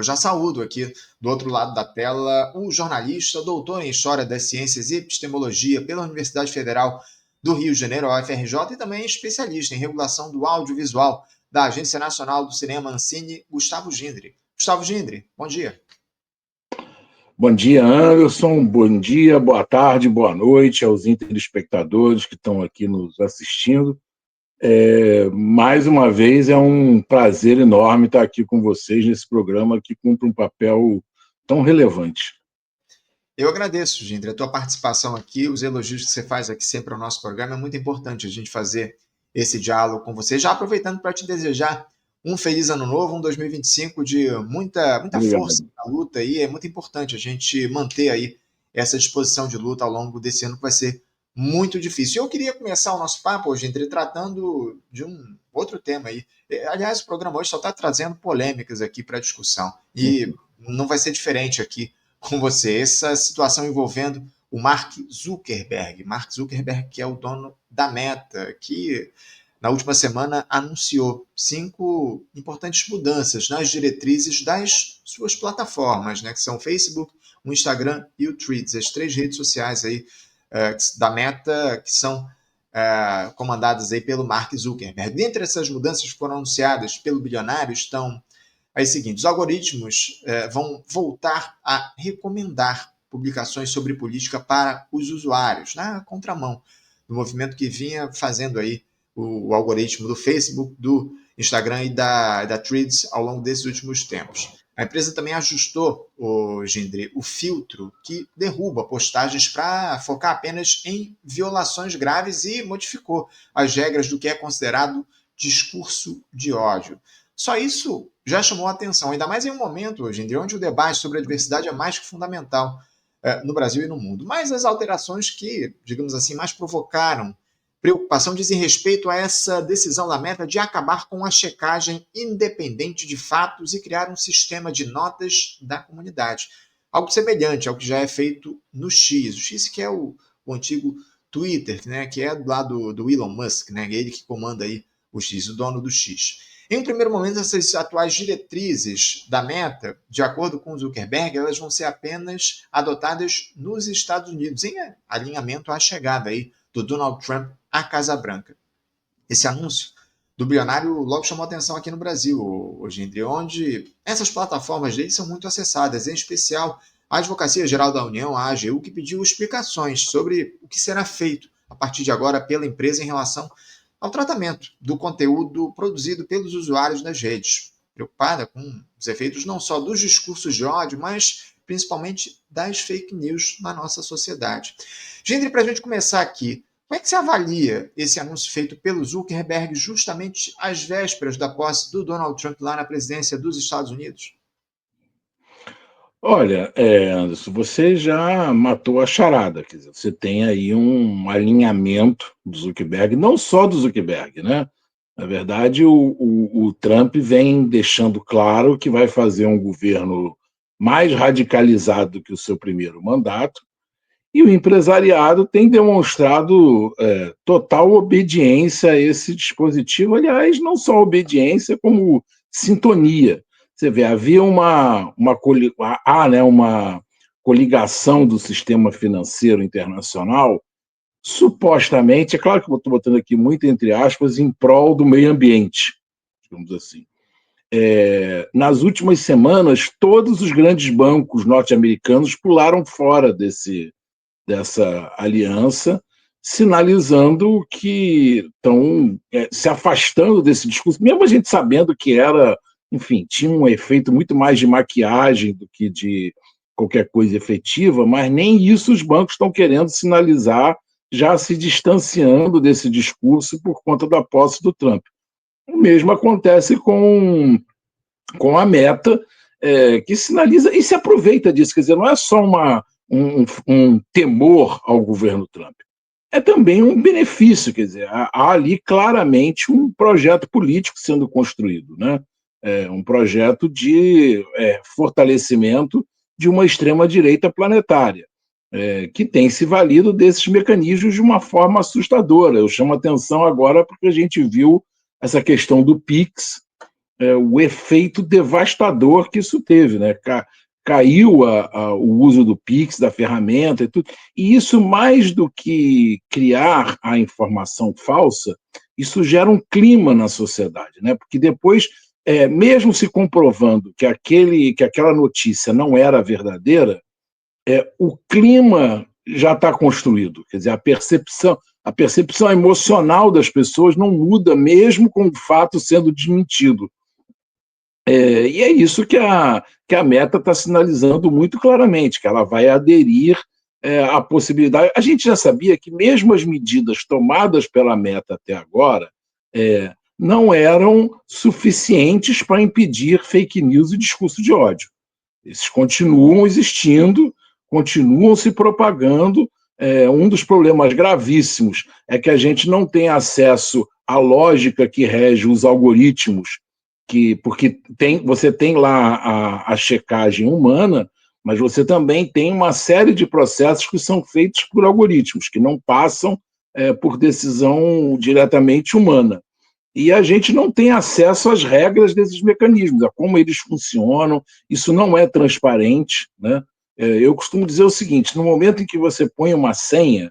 Eu já saúdo aqui do outro lado da tela o jornalista, doutor em História das Ciências e Epistemologia pela Universidade Federal do Rio de Janeiro, a UFRJ, e também especialista em regulação do audiovisual da Agência Nacional do Cinema Ancine, Gustavo Gindre. Gustavo Gindre, bom dia. Bom dia, Anderson. Bom dia, boa tarde, boa noite aos telespectadores que estão aqui nos assistindo. Mais uma vez, é um prazer enorme estar aqui com vocês nesse programa que cumpre um papel tão relevante. Eu agradeço, Gindre, a tua participação aqui, os elogios que você faz aqui sempre ao nosso programa. É muito importante a gente fazer esse diálogo com você. Já aproveitando para te desejar um feliz ano novo, um 2025 de muita força na luta aí. É muito importante a gente manter aí essa disposição de luta ao longo desse ano, que vai ser muito difícil. Eu queria começar o nosso papo hoje, Gindre, tratando de um outro tema aí. Aliás, o programa hoje só está trazendo polêmicas aqui para a discussão. E não vai ser diferente aqui com você. Essa situação envolvendo o Mark Zuckerberg. Mark Zuckerberg, que é o dono da Meta, que na última semana anunciou 5 importantes mudanças nas diretrizes das suas plataformas, né, que são o Facebook, o Instagram e o Threads, as 3 redes sociais aí da Meta, que são comandadas aí pelo Mark Zuckerberg. Dentre essas mudanças que foram anunciadas pelo bilionário estão as seguintes: os algoritmos vão voltar a recomendar publicações sobre política para os usuários, na contramão do movimento que vinha fazendo aí o algoritmo do Facebook, do Instagram e da Threads ao longo desses últimos tempos. A empresa também ajustou, Gindre, o filtro que derruba postagens para focar apenas em violações graves e modificou as regras do que é considerado discurso de ódio. Só isso já chamou a atenção, ainda mais em um momento, hoje em dia, onde o debate sobre a diversidade é mais que fundamental no Brasil e no mundo. Mas as alterações que, digamos assim, mais provocaram preocupação dizem respeito a essa decisão da Meta de acabar com a checagem independente de fatos e criar um sistema de notas da comunidade. Algo semelhante ao que já é feito no X. O X, que é o antigo Twitter, né, que é do lado do Elon Musk, né, ele que comanda aí o X, o dono do X. Em um primeiro momento, essas atuais diretrizes da Meta, de acordo com o Zuckerberg, elas vão ser apenas adotadas nos Estados Unidos, em alinhamento à chegada aí do Donald Trump à Casa Branca. Esse anúncio do bilionário logo chamou atenção aqui no Brasil, hoje em dia, onde essas plataformas dele são muito acessadas, em especial a Advocacia Geral da União, a AGU, que pediu explicações sobre o que será feito a partir de agora pela empresa em relação ao tratamento do conteúdo produzido pelos usuários nas redes, preocupada com os efeitos não só dos discursos de ódio, mas principalmente das fake news na nossa sociedade. Gindre, para a gente começar aqui, como é que você avalia esse anúncio feito pelo Zuckerberg justamente às vésperas da posse do Donald Trump lá na presidência dos Estados Unidos? Olha, Anderson, você já matou a charada. Quer dizer, você tem aí um alinhamento do Zuckerberg, não só do Zuckerberg, né? Na verdade, o Trump vem deixando claro que vai fazer um governo mais radicalizado do que o seu primeiro mandato, e o empresariado tem demonstrado total obediência a esse dispositivo. Aliás, não só obediência, como sintonia. Você vê, havia uma coligação do sistema financeiro internacional, supostamente, é claro que eu estou botando aqui muito entre aspas, em prol do meio ambiente, digamos assim. Nas últimas semanas, todos os grandes bancos norte-americanos pularam fora dessa aliança, sinalizando que estão se afastando desse discurso, mesmo a gente sabendo que era, enfim, tinha um efeito muito mais de maquiagem do que de qualquer coisa efetiva, mas nem isso os bancos estão querendo sinalizar, já se distanciando desse discurso por conta da posse do Trump. O mesmo acontece com a Meta, que sinaliza e se aproveita disso, quer dizer, não é só um temor ao governo Trump, é também um benefício, quer dizer, há ali claramente um projeto político sendo construído, né? Um projeto de fortalecimento de uma extrema-direita planetária, que tem se valido desses mecanismos de uma forma assustadora. Eu chamo a atenção agora porque a gente viu essa questão do PIX, o efeito devastador que isso teve, né? Caiu o uso do Pix, da ferramenta e tudo. E isso, mais do que criar a informação falsa, isso gera um clima na sociedade, né? Porque depois, mesmo se comprovando que aquela notícia não era verdadeira, o clima já está construído. Quer dizer, a percepção emocional das pessoas não muda, mesmo com o fato sendo desmentido. E é isso que a Meta está sinalizando muito claramente, que ela vai aderir à possibilidade. A gente já sabia que mesmo as medidas tomadas pela Meta até agora não eram suficientes para impedir fake news e discurso de ódio. Esses continuam existindo, continuam se propagando. Um dos problemas gravíssimos é que a gente não tem acesso à lógica que rege os algoritmos, porque você tem lá a checagem humana, mas você também tem uma série de processos que são feitos por algoritmos, que não passam por decisão diretamente humana. E a gente não tem acesso às regras desses mecanismos, a como eles funcionam, isso não é transparente, né? Eu costumo dizer o seguinte: no momento em que você põe uma senha,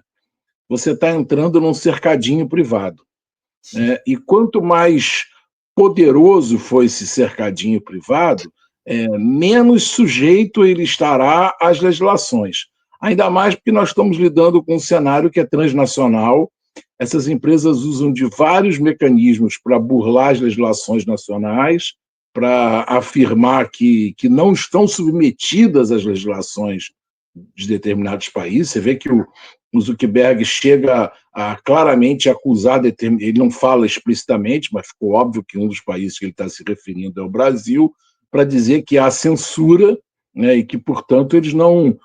você está entrando num cercadinho privado, né? E quanto mais poderoso for esse cercadinho privado, menos sujeito ele estará às legislações. Ainda mais porque nós estamos lidando com um cenário que é transnacional. Essas empresas usam de vários mecanismos para burlar as legislações nacionais, para afirmar que não estão submetidas às legislações de determinados países. Você vê que o Zuckerberg chega a claramente acusar, ele não fala explicitamente, mas ficou óbvio que um dos países que ele está se referindo é o Brasil, para dizer que há censura, né, e que, portanto, eles não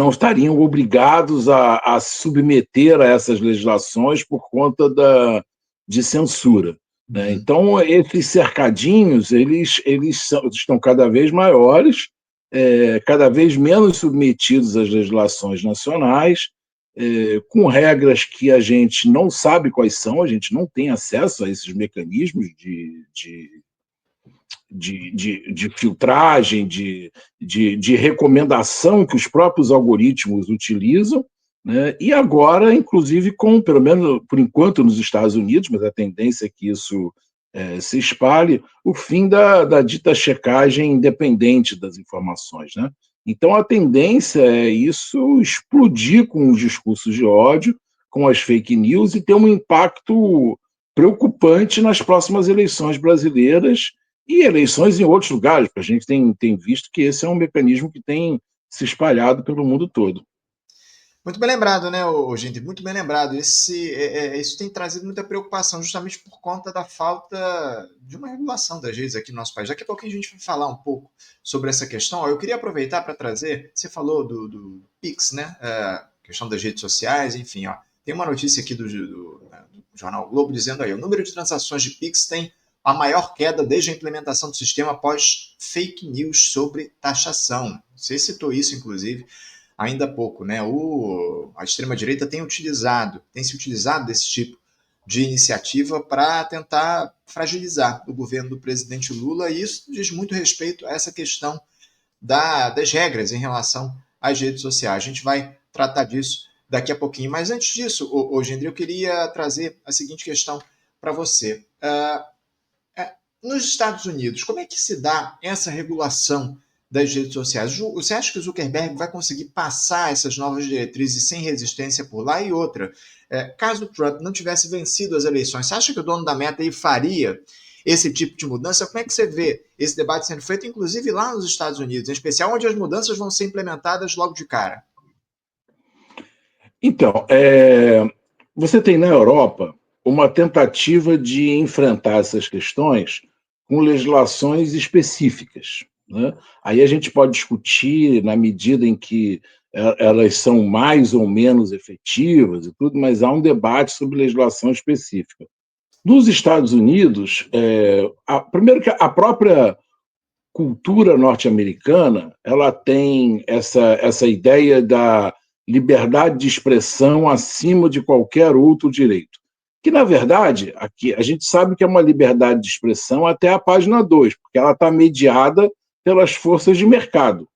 estariam obrigados a submeter a essas legislações por conta de censura, né? Uhum. Então, esses cercadinhos, eles estão cada vez maiores, cada vez menos submetidos às legislações nacionais, com regras que a gente não sabe quais são, a gente não tem acesso a esses mecanismos de filtragem, de recomendação que os próprios algoritmos utilizam, né? E agora, inclusive, pelo menos por enquanto nos Estados Unidos, mas a tendência é que isso se espalhe, o fim da dita checagem independente das informações, né? Então, a tendência é isso explodir com os discursos de ódio, com as fake news, e ter um impacto preocupante nas próximas eleições brasileiras e eleições em outros lugares, porque a gente tem visto que esse é um mecanismo que tem se espalhado pelo mundo todo. Muito bem lembrado, né, gente? Muito bem lembrado. Isso tem trazido muita preocupação, justamente por conta da falta de uma regulação das redes aqui no nosso país. Daqui a pouquinho a gente vai falar um pouco sobre essa questão. Eu queria aproveitar para trazer, você falou do Pix, né? Questão das redes sociais, enfim, ó. Tem uma notícia aqui do Jornal Globo dizendo aí: o número de transações de Pix tem a maior queda desde a implementação do sistema após fake news sobre taxação. Você citou isso, inclusive, ainda há pouco, né? A extrema-direita tem se utilizado desse tipo de iniciativa para tentar fragilizar o governo do presidente Lula, e isso diz muito respeito a essa questão das regras em relação às redes sociais. A gente vai tratar disso daqui a pouquinho. Mas antes disso, Gendry, eu queria trazer a seguinte questão para você. Nos Estados Unidos, como é que se dá essa regulação das redes sociais? Você acha que o Zuckerberg vai conseguir passar essas novas diretrizes sem resistência por lá? E outra, caso o Trump não tivesse vencido as eleições, você acha que o dono da Meta aí faria esse tipo de mudança? Como é que você vê esse debate sendo feito, inclusive lá nos Estados Unidos, em especial onde as mudanças vão ser implementadas logo de cara? Então, você tem na Europa uma tentativa de enfrentar essas questões com legislações específicas, né? Aí a gente pode discutir na medida em que elas são mais ou menos efetivas e tudo, mas há um debate sobre legislação específica. Nos Estados Unidos, primeiro que a própria cultura norte-americana, ela tem essa ideia da liberdade de expressão acima de qualquer outro direito. que, na verdade, aqui a gente sabe que é uma liberdade de expressão até a página 2, porque ela está mediada pelas forças de mercado.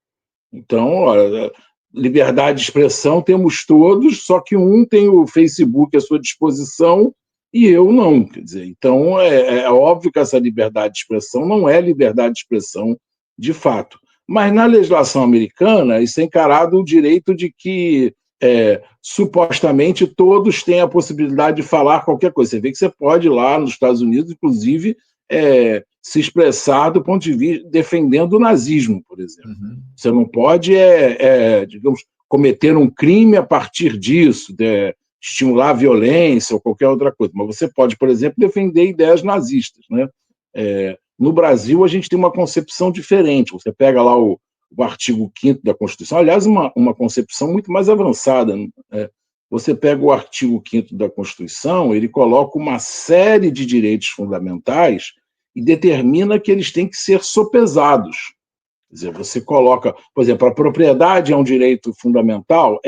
Então, olha, liberdade de expressão temos todos, só que um tem o Facebook à sua disposição e eu não. Quer dizer, então, é óbvio que essa liberdade de expressão não é liberdade de expressão de fato. Mas na legislação americana, isso é encarado o direito de que supostamente todos têm a possibilidade de falar qualquer coisa. Você vê que você pode ir lá nos Estados Unidos, inclusive, se expressar do ponto de vista defendendo o nazismo, por exemplo. Uhum. Você não pode, digamos, cometer um crime a partir disso, estimular a violência ou qualquer outra coisa. Mas você pode, por exemplo, defender ideias nazistas, né? No Brasil, a gente tem uma concepção diferente. Você pega lá o artigo 5º da Constituição, aliás, uma concepção muito mais avançada. Você pega o artigo 5º da Constituição, ele coloca uma série de direitos fundamentais e determina que eles têm que ser sopesados. Quer dizer, você coloca, por exemplo, a propriedade é um direito fundamental?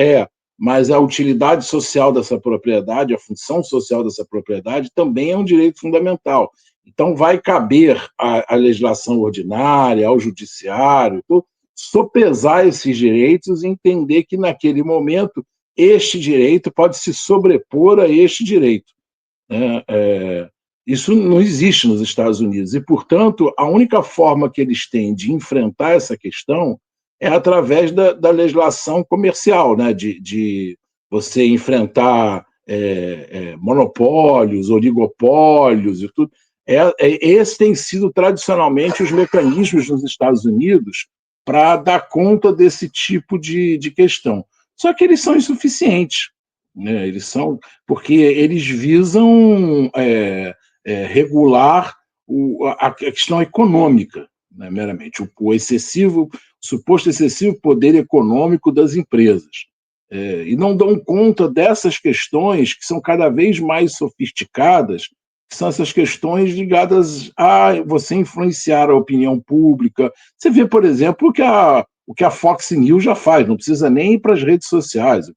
Mas a utilidade social dessa propriedade, a função social dessa propriedade também é um direito fundamental. Então, vai caber à legislação ordinária, ao judiciário, sopesar esses direitos e entender que, naquele momento, este direito pode se sobrepor a este direito. Isso não existe nos Estados Unidos. E, portanto, a única forma que eles têm de enfrentar essa questão é através da legislação comercial, né? de você enfrentar monopólios, oligopólios e tudo. Esses têm sido tradicionalmente os mecanismos nos Estados Unidos para dar conta desse tipo de questão. Só que eles são insuficientes, né? Porque eles visam regular a questão econômica, né, meramente, o suposto excessivo poder econômico das empresas. E não dão conta dessas questões que são cada vez mais sofisticadas, que são essas questões ligadas a você influenciar a opinião pública. Você vê, por exemplo, o que a Fox News já faz, não precisa nem ir para as redes sociais.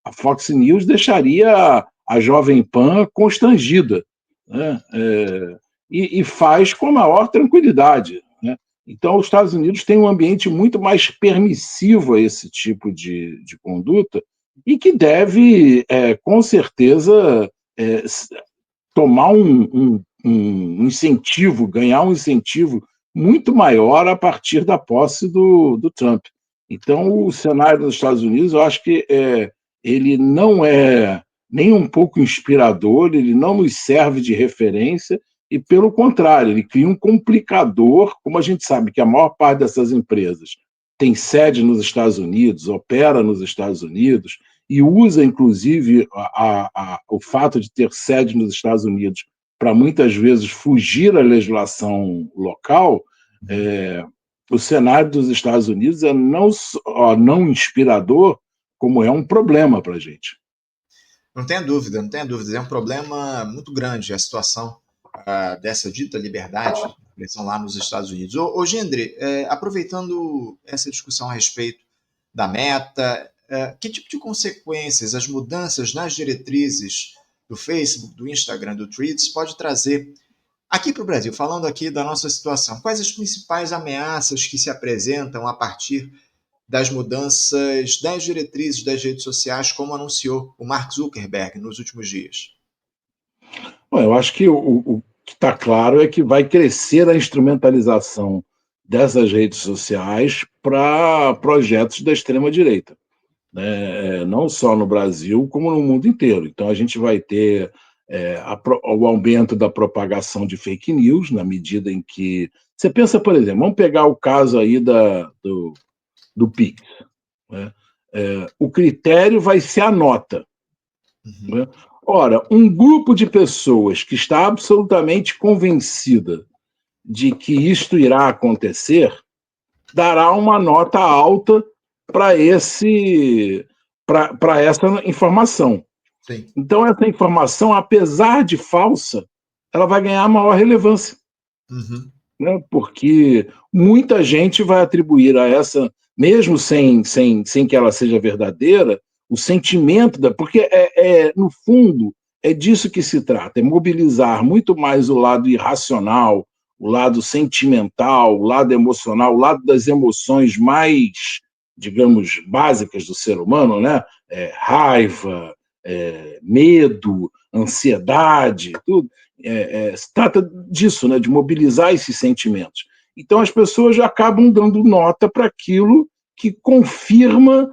A Fox News deixaria a Jovem Pan constrangida, né? E faz com a maior tranquilidade, né? Então, os Estados Unidos têm um ambiente muito mais permissivo a esse tipo de conduta e que deve, com certeza, tomar um incentivo, ganhar um incentivo muito maior a partir da posse do Trump. Então, o cenário dos Estados Unidos, eu acho que ele não é nem um pouco inspirador, ele não nos serve de referência, e, pelo contrário, ele cria um complicador, como a gente sabe que a maior parte dessas empresas tem sede nos Estados Unidos, opera nos Estados Unidos, e usa, inclusive, o fato de ter sede nos Estados Unidos para, muitas vezes, fugir à legislação local. O cenário dos Estados Unidos é não inspirador, como é um problema para a gente. Não tenha dúvida, não tenha dúvida. É um problema muito grande a situação dessa dita liberdade de expressão lá nos Estados Unidos. Ô Gendre, aproveitando essa discussão a respeito da Meta, que tipo de consequências as mudanças nas diretrizes do Facebook, do Instagram, do Threads pode trazer aqui para o Brasil? Falando aqui da nossa situação, quais as principais ameaças que se apresentam a partir das mudanças das diretrizes das redes sociais, como anunciou o Mark Zuckerberg nos últimos dias? Bom, eu acho que o que está claro é que vai crescer a instrumentalização dessas redes sociais para projetos da extrema-direita, né? Não só no Brasil, como no mundo inteiro. Então, a gente vai ter o aumento da propagação de fake news, na medida em que... Você pensa, por exemplo, vamos pegar o caso aí do Pix, né? O critério vai ser a nota. Uhum. Né? Ora, um grupo de pessoas que está absolutamente convencida de que isto irá acontecer, dará uma nota alta para essa informação. Sim. Então, essa informação, apesar de falsa, ela vai ganhar maior relevância. Uhum. Né? Porque muita gente vai atribuir a essa, mesmo sem que ela seja verdadeira, o sentimento porque no fundo é disso que se trata, é mobilizar muito mais o lado irracional, o lado sentimental, o lado emocional, o lado das emoções mais, digamos, básicas do ser humano, né? Raiva, medo, ansiedade, tudo. Se trata disso, né? De mobilizar esses sentimentos. Então, as pessoas já acabam dando nota para aquilo que confirma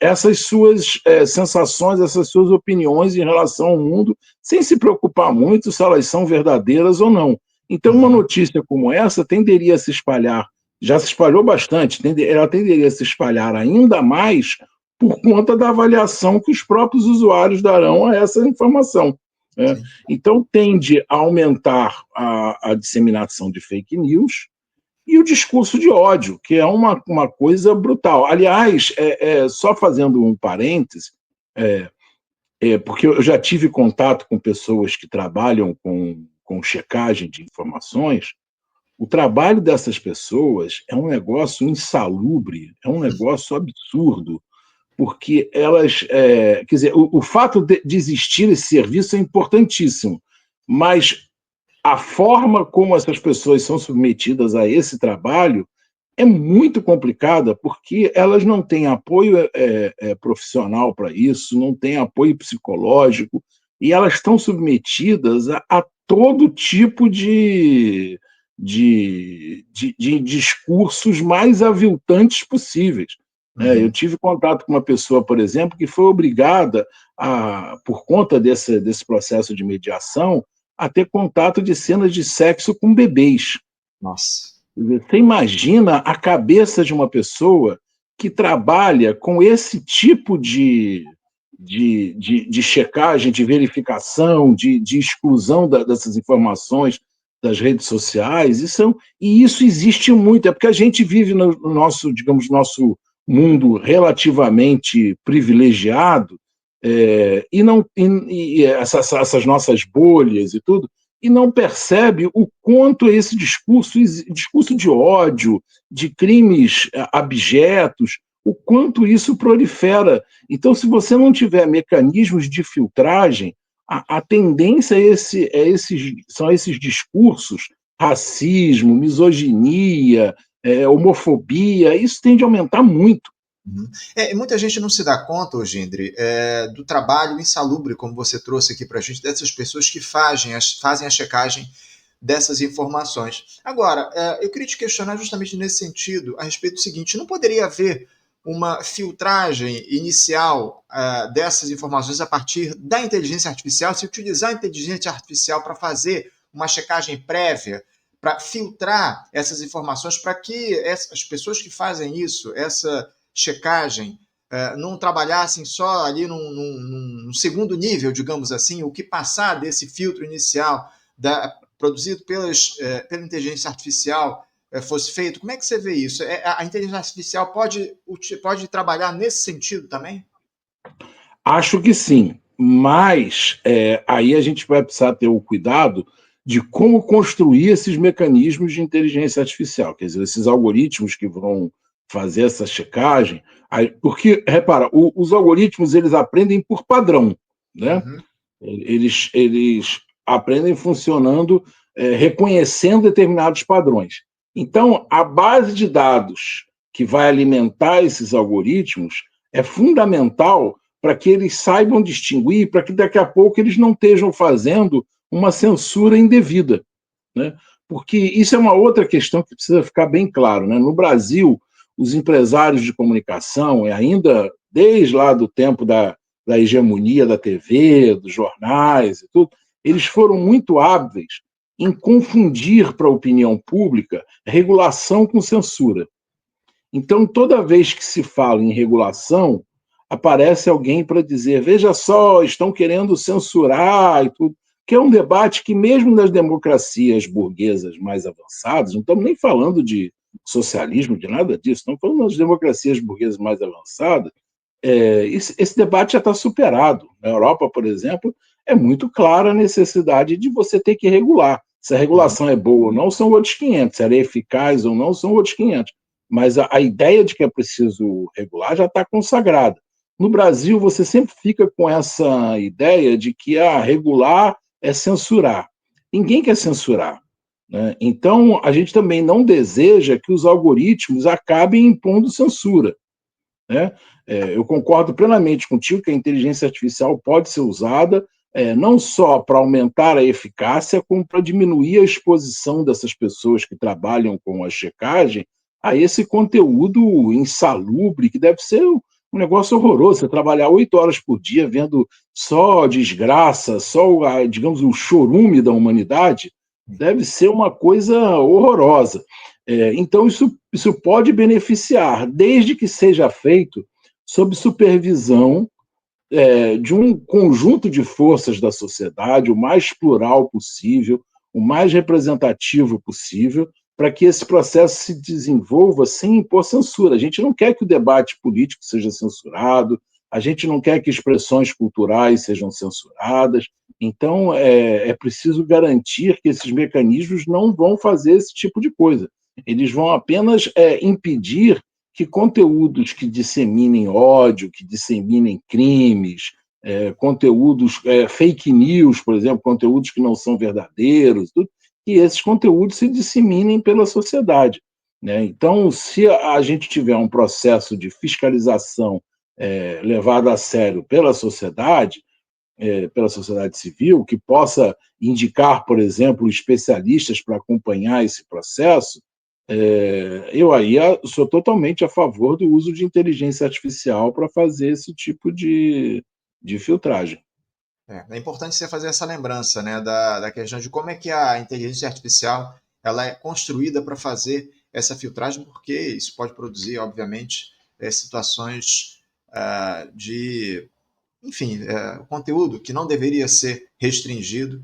essas suas sensações, essas suas opiniões em relação ao mundo, sem se preocupar muito se elas são verdadeiras ou não. Então, uma notícia como essa tenderia a se espalhar, já se espalhou bastante, ela tenderia a se espalhar ainda mais por conta da avaliação que os próprios usuários darão a essa informação. Né? Então, tende a aumentar a disseminação de fake news, e o discurso de ódio, que é uma coisa brutal. Aliás, só fazendo um parêntese, porque eu já tive contato com pessoas que trabalham com checagem de informações. O trabalho dessas pessoas é um negócio insalubre, é um negócio absurdo, porque elas, quer dizer, o fato de existir esse serviço é importantíssimo, mas a forma como essas pessoas são submetidas a esse trabalho é muito complicada, porque elas não têm apoio profissional para isso, não têm apoio psicológico, e elas estão submetidas a todo tipo de discursos mais aviltantes possíveis. Eu tive contato com uma pessoa, por exemplo, que foi obrigada, por conta desse processo de mediação, a ter contato de cenas de sexo com bebês. Nossa. Você imagina a cabeça de uma pessoa que trabalha com esse tipo de checagem, de verificação, de exclusão dessas informações das redes sociais, e isso existe muito, é porque a gente vive no nosso, digamos, nosso mundo relativamente privilegiado, e essas nossas bolhas e tudo, e não percebe o quanto esse discurso de ódio, de crimes abjetos, o quanto isso prolifera. Então, se você não tiver mecanismos de filtragem, a tendência são esses discursos, racismo, misoginia, homofobia, isso tende a aumentar muito. Muita gente não se dá conta, Gindre, do trabalho insalubre, como você trouxe aqui para a gente, dessas pessoas que fazem a checagem dessas informações. Agora, eu queria te questionar justamente nesse sentido, a respeito do seguinte: não poderia haver uma filtragem inicial dessas informações a partir da inteligência artificial, se utilizar a inteligência artificial para fazer uma checagem prévia, para filtrar essas informações, para que as pessoas que fazem isso, essa checagem, não trabalhassem só ali num segundo nível, digamos assim, o que passar desse filtro inicial produzido pela inteligência artificial fosse feito. Como é que você vê isso? A inteligência artificial pode trabalhar nesse sentido também? Acho que sim, mas aí a gente vai precisar ter o cuidado de como construir esses mecanismos de inteligência artificial, quer dizer, esses algoritmos que vão fazer essa checagem, porque, repara, os algoritmos eles aprendem por padrão, né? Eles aprendem funcionando, reconhecendo determinados padrões. Então, a base de dados que vai alimentar esses algoritmos é fundamental para que eles saibam distinguir, para que daqui a pouco eles não estejam fazendo uma censura indevida, né? Porque isso é uma outra questão que precisa ficar bem claro, né? No Brasil, os empresários de comunicação, ainda desde lá do tempo da hegemonia da TV, dos jornais e tudo, eles foram muito hábeis em confundir para a opinião pública regulação com censura. Então, toda vez que se fala em regulação, aparece alguém para dizer: veja só, estão querendo censurar e tudo, que é um debate que, mesmo nas democracias burguesas mais avançadas, não estamos nem falando de socialismo, de nada disso, estamos falando das democracias burguesas mais avançadas, esse debate já está superado. Na Europa, por exemplo, é muito clara a necessidade de você ter que regular. Se a regulação é boa ou não, são outros 500. Se ela é eficaz ou não, são outros 500. Mas a ideia de que é preciso regular já está consagrada. no Brasil você sempre fica com essa ideia de que regular é censurar. Ninguém quer censurar, né? Então, a gente também não deseja que os algoritmos acabem impondo censura, né? Eu concordo plenamente contigo que a inteligência artificial pode ser usada não só para aumentar a eficácia, como para diminuir a exposição dessas pessoas que trabalham com a checagem a esse conteúdo insalubre, que deve ser um negócio horroroso. Você trabalhar 8 horas por dia vendo só desgraça, só, digamos, o chorume da humanidade, deve ser uma coisa horrorosa. Então, isso pode beneficiar, desde que seja feito sob supervisão de um conjunto de forças da sociedade, o mais plural possível, o mais representativo possível, para que esse processo se desenvolva sem impor censura. A gente não quer que o debate político seja censurado, a gente não quer que expressões culturais sejam censuradas, então é preciso garantir que esses mecanismos não vão fazer esse tipo de coisa. Eles vão apenas impedir que conteúdos que disseminem ódio, que disseminem crimes, conteúdos, fake news, por exemplo, conteúdos que não são verdadeiros, tudo, que esses conteúdos se disseminem pela sociedade, né? Então, se a gente tiver um processo de fiscalização levado a sério pela sociedade civil, que possa indicar, por exemplo, especialistas para acompanhar esse processo, eu aí sou totalmente a favor do uso de inteligência artificial para fazer esse tipo de filtragem. É importante você fazer essa lembrança, né, da questão de como é que a inteligência artificial ela é construída para fazer essa filtragem, porque isso pode produzir, obviamente, situações de, enfim, conteúdo que não deveria ser restringido,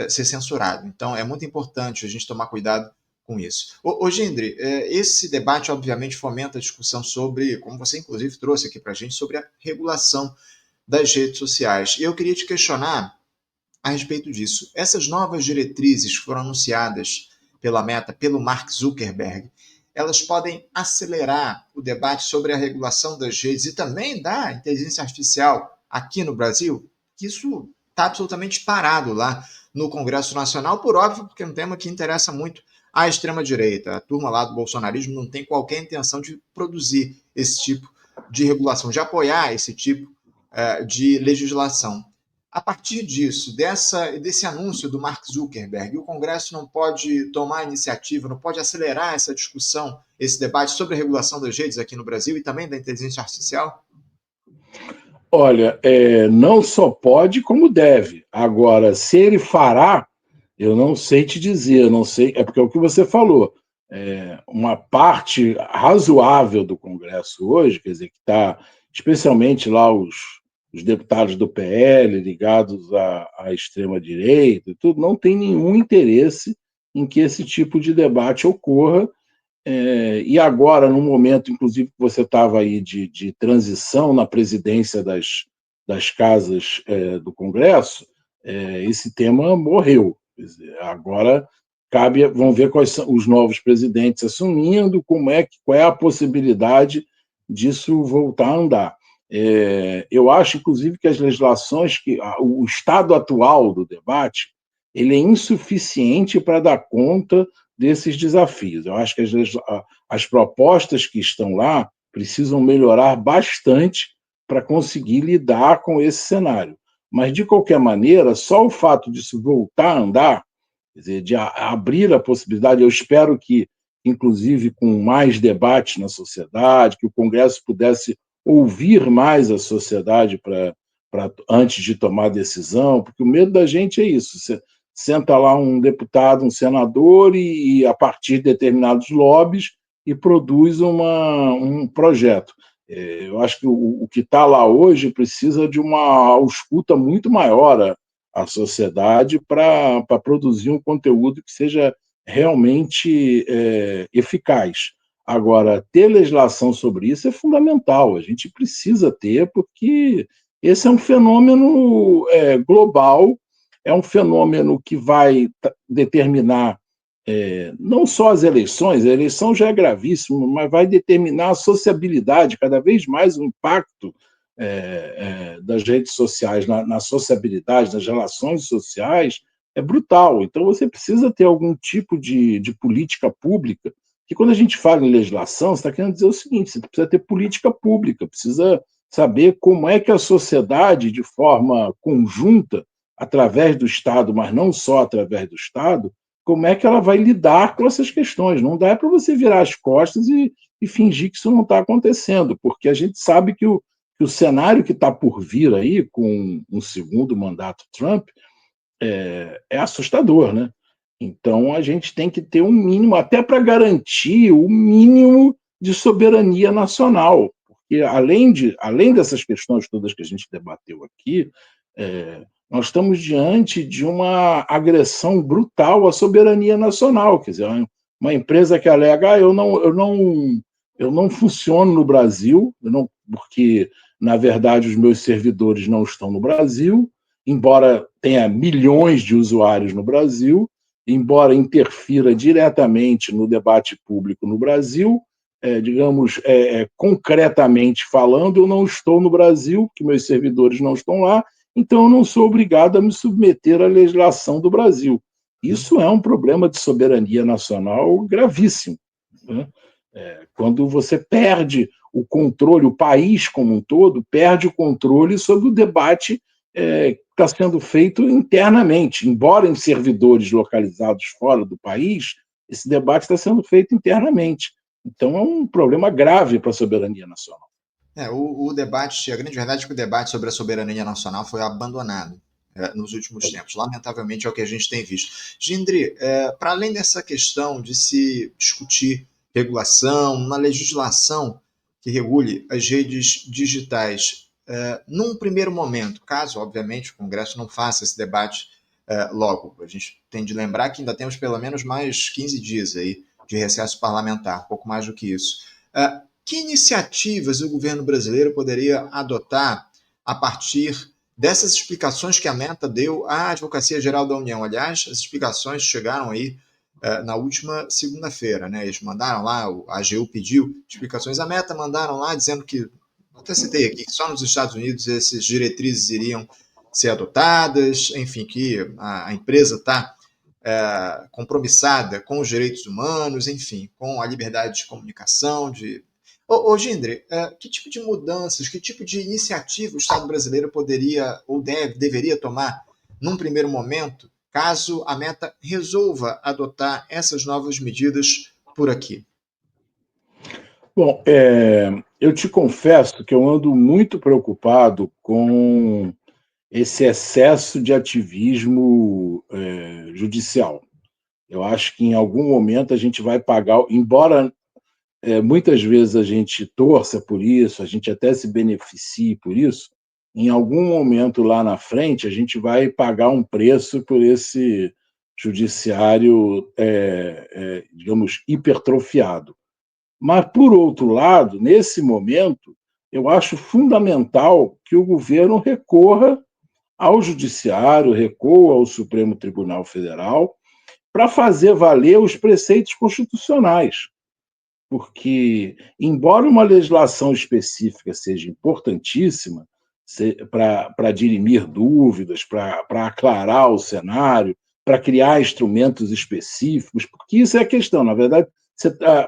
ser censurado. Então, é muito importante a gente tomar cuidado com isso. Ô Gindri, esse debate, obviamente, fomenta a discussão sobre, como você, inclusive, trouxe aqui para a gente, sobre a regulação das redes sociais. E eu queria te questionar a respeito disso. Essas novas diretrizes que foram anunciadas pela Meta, pelo Mark Zuckerberg, elas podem acelerar o debate sobre a regulação das redes e também da inteligência artificial aqui no Brasil? Isso está absolutamente parado lá no Congresso Nacional, por óbvio, porque é um tema que interessa muito à extrema-direita. A turma lá do bolsonarismo não tem qualquer intenção de produzir esse tipo de regulação, de apoiar esse tipo de legislação. A partir disso, desse anúncio do Mark Zuckerberg, o Congresso não pode tomar iniciativa, não pode acelerar essa discussão, esse debate sobre a regulação das redes aqui no Brasil e também da inteligência artificial? Olha, não só pode, como deve. Agora, se ele fará, eu não sei te dizer, não sei, porque é o que você falou. Uma parte razoável do Congresso hoje, quer dizer, que está, especialmente lá os deputados do PL ligados à extrema-direita e tudo, não tem nenhum interesse em que esse tipo de debate ocorra. E agora, no momento, inclusive, que você estava aí de transição na presidência das casas do Congresso, esse tema morreu. Quer dizer, agora vamos ver quais são os novos presidentes assumindo, qual é a possibilidade disso voltar a andar. Eu acho, inclusive, que as legislações, o estado atual do debate, ele é insuficiente para dar conta desses desafios. Eu acho que as propostas que estão lá precisam melhorar bastante para conseguir lidar com esse cenário. Mas, de qualquer maneira, só o fato disso voltar a andar, quer dizer, de abrir a possibilidade, eu espero que, inclusive, com mais debate na sociedade, que o Congresso pudesse ouvir mais a sociedade antes de tomar decisão, porque o medo da gente é isso. Você senta lá um deputado, um senador, e a partir de determinados lobbies, e produz um projeto. Eu acho que o que está lá hoje precisa de uma escuta muito maior à sociedade para produzir um conteúdo que seja realmente eficaz. Agora, ter legislação sobre isso é fundamental, a gente precisa ter, porque esse é um fenômeno global, é um fenômeno que vai determinar não só as eleições, a eleição já é gravíssima, mas vai determinar a sociabilidade, cada vez mais o impacto das redes sociais na sociabilidade, nas relações sociais, é brutal. Então, você precisa ter algum tipo de política pública, que quando a gente fala em legislação, você está querendo dizer o seguinte: você precisa ter política pública, precisa saber como é que a sociedade, de forma conjunta, através do Estado, mas não só através do Estado, como é que ela vai lidar com essas questões. Não dá para você virar as costas e fingir que isso não está acontecendo, porque a gente sabe que o cenário que está por vir aí, com um segundo mandato Trump, é assustador, né? Então, a gente tem que ter um mínimo, até para garantir o mínimo de soberania nacional, porque além dessas questões todas que a gente debateu aqui, nós estamos diante de uma agressão brutal à soberania nacional. Quer dizer, uma empresa que alega: eu não funciono no Brasil, porque, na verdade, os meus servidores não estão no Brasil, embora tenha milhões de usuários no Brasil, embora interfira diretamente no debate público no Brasil, digamos, concretamente falando, eu não estou no Brasil, porque meus servidores não estão lá, então eu não sou obrigado a me submeter à legislação do Brasil. Isso é um problema de soberania nacional gravíssimo, né? Quando você perde o controle, o país como um todo perde o controle sobre o debate que está sendo feito internamente. Embora em servidores localizados fora do país, esse debate está sendo feito internamente. Então, é um problema grave para a soberania nacional. O debate, a grande verdade é que o debate sobre a soberania nacional foi abandonado nos últimos tempos. Lamentavelmente é o que a gente tem visto. Gindri, para além dessa questão de se discutir regulação, uma legislação que regule as redes digitais, num primeiro momento, caso, obviamente, o Congresso não faça esse debate logo, a gente tem de lembrar que ainda temos pelo menos mais 15 dias aí de recesso parlamentar, pouco mais do que isso. Que iniciativas o governo brasileiro poderia adotar a partir dessas explicações que a Meta deu à Advocacia Geral da União? Aliás, as explicações chegaram aí na última segunda-feira, né? Eles mandaram lá, a AGU pediu explicações, a Meta mandaram lá dizendo que, até citei aqui, que só nos Estados Unidos essas diretrizes iriam ser adotadas, enfim, que a empresa está compromissada com os direitos humanos, enfim, com a liberdade de comunicação, Gindri, que tipo de mudanças, que tipo de iniciativa o Estado brasileiro poderia ou deveria tomar num primeiro momento, caso a Meta resolva adotar essas novas medidas por aqui? Bom, eu te confesso que eu ando muito preocupado com esse excesso de ativismo judicial. Eu acho que em algum momento a gente vai pagar, embora muitas vezes a gente torça por isso, a gente até se beneficie por isso, em algum momento lá na frente a gente vai pagar um preço por esse judiciário, digamos, hipertrofiado. Mas, por outro lado, nesse momento, eu acho fundamental que o governo recorra ao Judiciário, recorra ao Supremo Tribunal Federal, para fazer valer os preceitos constitucionais. Porque, embora uma legislação específica seja importantíssima para dirimir dúvidas, para aclarar o cenário, para criar instrumentos específicos, porque isso é a questão, na verdade,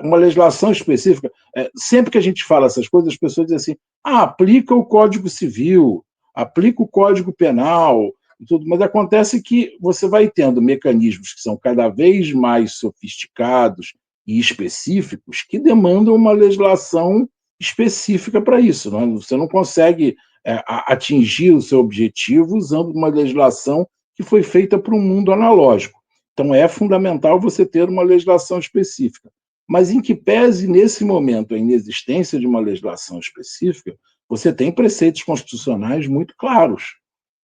uma legislação específica, sempre que a gente fala essas coisas, as pessoas dizem assim: aplica o Código Civil, aplica o Código Penal, e tudo, mas acontece que você vai tendo mecanismos que são cada vez mais sofisticados e específicos que demandam uma legislação específica para isso. Não é? Você não consegue atingir o seu objetivo usando uma legislação que foi feita para um mundo analógico. Então, é fundamental você ter uma legislação específica. Mas, em que pese, nesse momento, a inexistência de uma legislação específica, você tem preceitos constitucionais muito claros.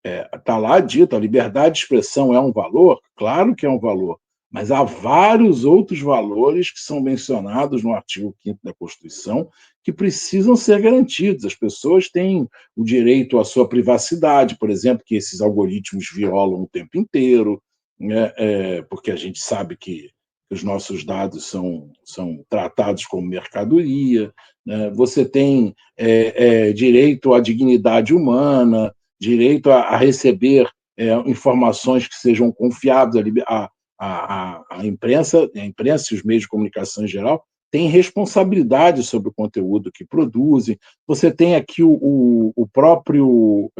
Está lá dito: a liberdade de expressão é um valor? Claro que é um valor, mas há vários outros valores que são mencionados no artigo 5º da Constituição que precisam ser garantidos. As pessoas têm o direito à sua privacidade, por exemplo, que esses algoritmos violam o tempo inteiro, né? Porque a gente sabe que os nossos dados são tratados como mercadoria, né? Você tem direito à dignidade humana, direito a receber informações que sejam confiáveis, a imprensa e os meios de comunicação em geral têm responsabilidade sobre o conteúdo que produzem. Você tem aqui o próprio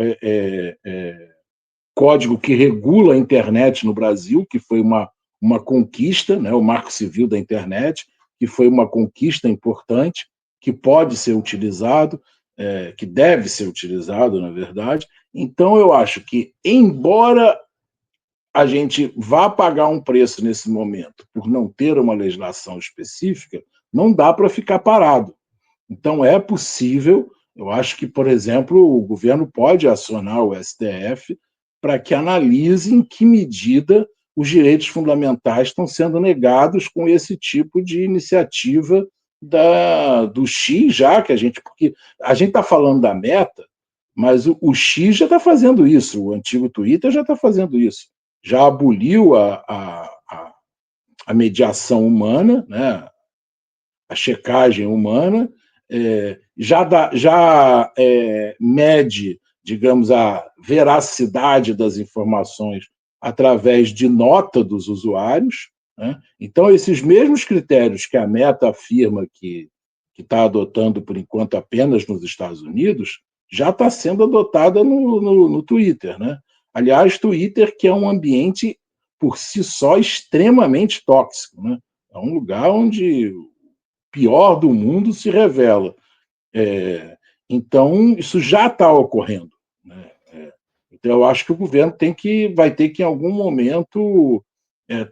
código que regula a internet no Brasil, que foi uma conquista, né, o Marco Civil da Internet, que foi uma conquista importante, que pode ser utilizado, que deve ser utilizado, na verdade. Então, eu acho que, embora a gente vá pagar um preço nesse momento por não ter uma legislação específica, não dá para ficar parado. Então, é possível, eu acho que, por exemplo, o governo pode acionar o STF para que analise em que medida os direitos fundamentais estão sendo negados com esse tipo de iniciativa do X, já que porque a gente está falando da Meta, mas o X já está fazendo isso, o antigo Twitter já está fazendo isso, já aboliu a mediação humana, né, a checagem humana, já mede, digamos, a veracidade das informações através de nota dos usuários, né? Então, esses mesmos critérios que a Meta afirma que está adotando, por enquanto, apenas nos Estados Unidos, já está sendo adotada no Twitter, né? Aliás, Twitter, que é um ambiente, por si só, extremamente tóxico, né? É um lugar onde pior do mundo se revela. Então, isso já está ocorrendo, né? Então, eu acho que o governo vai ter que, em algum momento,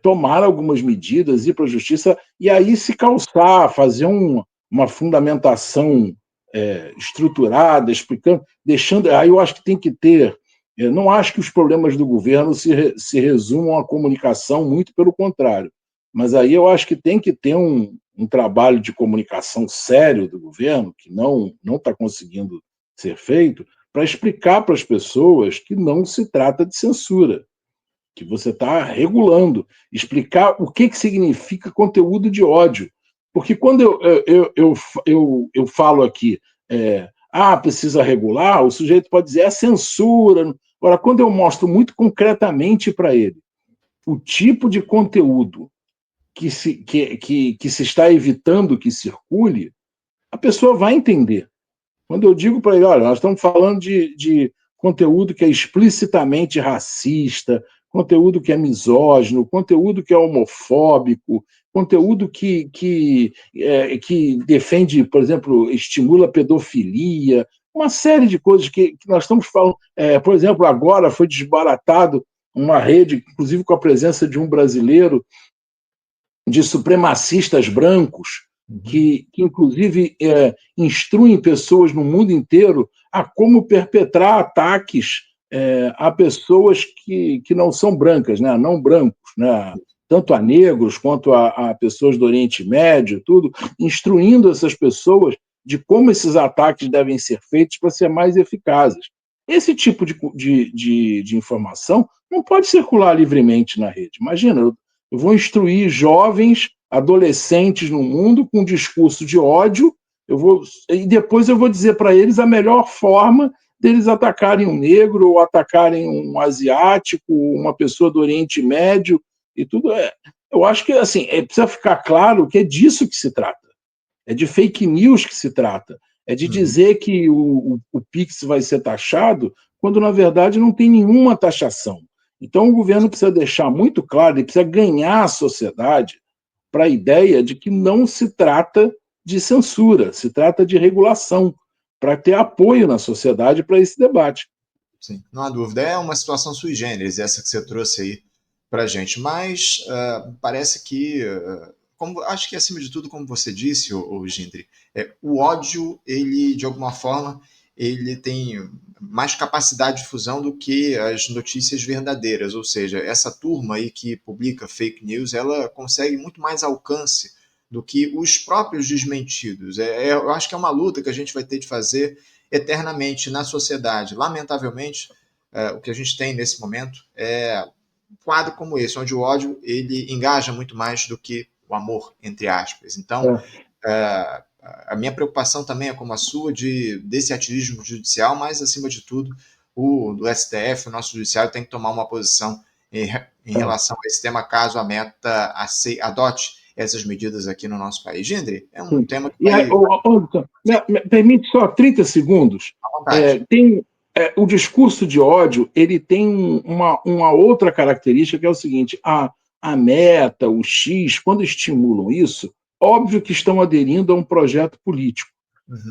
tomar algumas medidas, ir para a justiça e aí se calçar, fazer uma fundamentação estruturada, explicando, deixando. Aí eu acho que tem que ter. Eu não acho que os problemas do governo se resumam à comunicação, muito pelo contrário. Mas aí eu acho que tem que ter um trabalho de comunicação sério do governo, que não está conseguindo ser feito, para explicar para as pessoas que não se trata de censura, que você está regulando, explicar o que significa conteúdo de ódio. Porque quando eu falo aqui, precisa regular, o sujeito pode dizer é censura. Agora, quando eu mostro muito concretamente para ele o tipo de conteúdo que se está evitando que circule, a pessoa vai entender. Quando eu digo para ele, olha, nós estamos falando de conteúdo que é explicitamente racista, conteúdo que é misógino, conteúdo que é homofóbico, conteúdo que defende, por exemplo, estimula a pedofilia, uma série de coisas que nós estamos falando. Por exemplo, agora foi desbaratado uma rede, inclusive com a presença de um brasileiro, de supremacistas brancos, que inclusive instruem pessoas no mundo inteiro a como perpetrar ataques a pessoas que não são brancas, né? Não brancos, né? Tanto a negros quanto a pessoas do Oriente Médio, tudo, instruindo essas pessoas de como esses ataques devem ser feitos para ser mais eficazes. Esse tipo de informação não pode circular livremente na rede. Imagina, eu vou instruir jovens, adolescentes no mundo com um discurso de ódio, e depois eu vou dizer para eles a melhor forma deles atacarem um negro, ou atacarem um asiático, uma pessoa do Oriente Médio, e tudo. Eu acho que assim, precisa ficar claro que é disso que se trata. É de fake news que se trata. É de dizer que o Pix vai ser taxado, quando, na verdade, não tem nenhuma taxação. Então, o governo precisa deixar muito claro, ele precisa ganhar a sociedade para a ideia de que não se trata de censura, se trata de regulação, para ter apoio na sociedade para esse debate. Sim, não há dúvida. É uma situação sui generis, essa que você trouxe aí para a gente. Mas parece que, acho que acima de tudo, como você disse, o Gindri, o ódio, ele, de alguma forma, ele tem mais capacidade de difusão do que as notícias verdadeiras. Ou seja, essa turma aí que publica fake news, ela consegue muito mais alcance do que os próprios desmentidos. Eu acho que é uma luta que a gente vai ter de fazer eternamente na sociedade. Lamentavelmente, o que a gente tem nesse momento é um quadro como esse, onde o ódio ele engaja muito mais do que o amor, entre aspas. Então, a minha preocupação também é como a sua, desse ativismo judicial, mas, acima de tudo, do STF, o nosso judiciário tem que tomar uma posição em relação a esse tema, caso a Meta adote essas medidas aqui no nosso país. Gindri, é um tema que me permite só 30 segundos. À vontade. O discurso de ódio, ele tem uma outra característica, que é o seguinte: a Meta, o X, quando estimulam isso, óbvio que estão aderindo a um projeto político,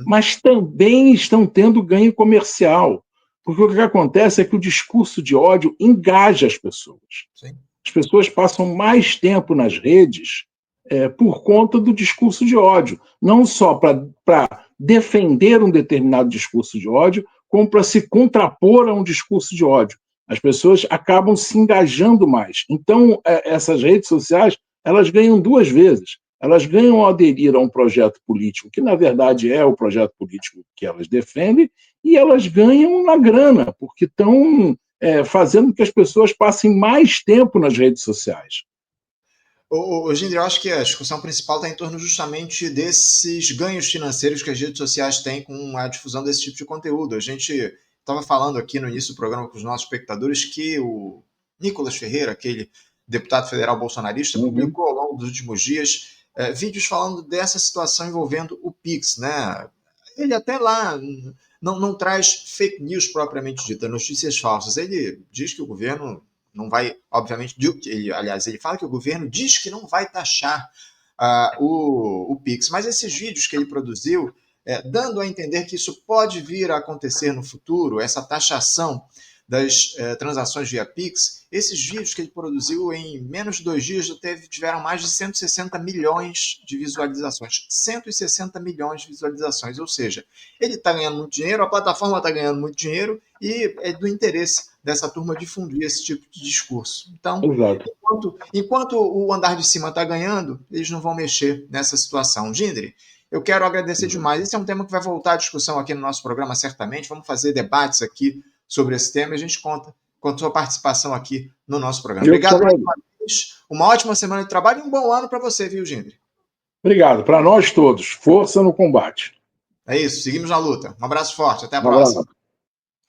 mas também estão tendo ganho comercial, porque o que acontece é que o discurso de ódio engaja as pessoas. Sim. As pessoas passam mais tempo nas redes por conta do discurso de ódio, não só para defender um determinado discurso de ódio, como para se contrapor a um discurso de ódio. As pessoas acabam se engajando mais. Então, essas redes sociais, elas ganham duas vezes. Elas ganham ao aderir a um projeto político, que na verdade é o projeto político que elas defendem, e elas ganham na grana, porque estão fazendo que as pessoas passem mais tempo nas redes sociais. Gindri, eu acho que a discussão principal está em torno justamente desses ganhos financeiros que as redes sociais têm com a difusão desse tipo de conteúdo. A gente estava falando aqui no início do programa com os nossos espectadores que o Nicolas Ferreira, aquele deputado federal bolsonarista, publicou ao longo dos últimos dias vídeos falando dessa situação envolvendo o Pix, né? Ele até lá não traz fake news propriamente dita, notícias falsas. Ele diz que o governo não vai, obviamente, ele fala que o governo diz que não vai taxar o Pix, mas esses vídeos que ele produziu, dando a entender que isso pode vir a acontecer no futuro, essa taxação das transações via Pix, esses vídeos que ele produziu em menos de 2 dias tiveram mais de 160 milhões de visualizações. 160 milhões de visualizações, ou seja, ele está ganhando muito dinheiro, a plataforma está ganhando muito dinheiro e é do interesse dessa turma difundir esse tipo de discurso. Então, enquanto o andar de cima está ganhando, eles não vão mexer nessa situação. Gindri, eu quero agradecer demais. Esse é um tema que vai voltar à discussão aqui no nosso programa, certamente. Vamos fazer debates aqui sobre esse tema e a gente conta com a sua participação aqui no nosso programa. Obrigado mais uma vez. Uma ótima semana de trabalho e um bom ano para você, viu, Gindri? Obrigado. Para nós todos. Força no combate. É isso. Seguimos na luta. Um abraço forte. Até a próxima.